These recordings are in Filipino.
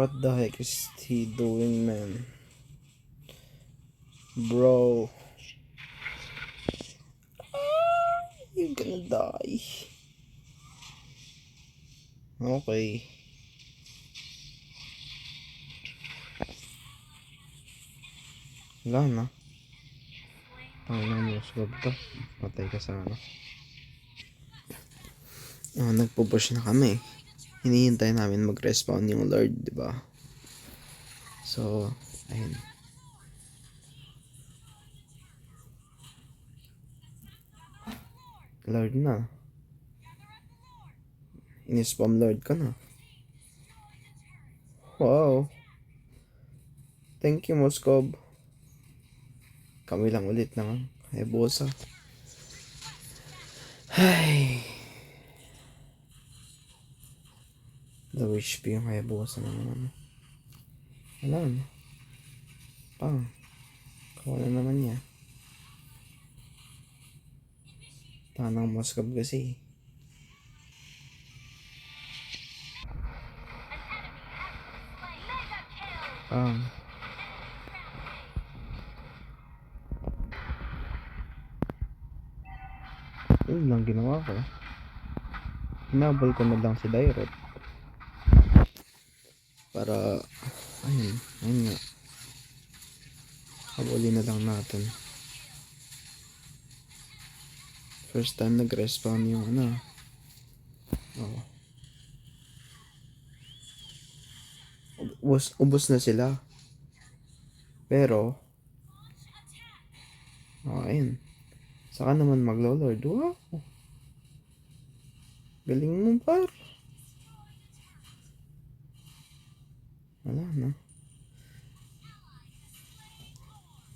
What the heck is he doing, man? Bro. You're gonna die. Okay. Wala na. Ang namusgab to. Patay ka sana. Nagpo-push na kami. Hinihintay namin mag-respawn yung Lord, di ba? So, ayun. Lord na. Ini-spam Lord ka na. Wow. Thank you, Moskob. Kami lang ulit ng Hayabusa. Ay. Low HP yung Hayabusa naman. Wala na. Pang. Kawala naman niya. Tanang Moskob kasi. Pang. Yun lang ginawa ko. Hinabol ko na lang si Direct. Para, ayun nga. Habulin na lang natin. First time nag-respawn yung Oh. Ubus na sila. Pero, ayun. Saka naman maglo-lord. Wow. Galing mo, par. Wala na.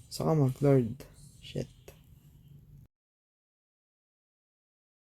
Saka mag-lord. Shit.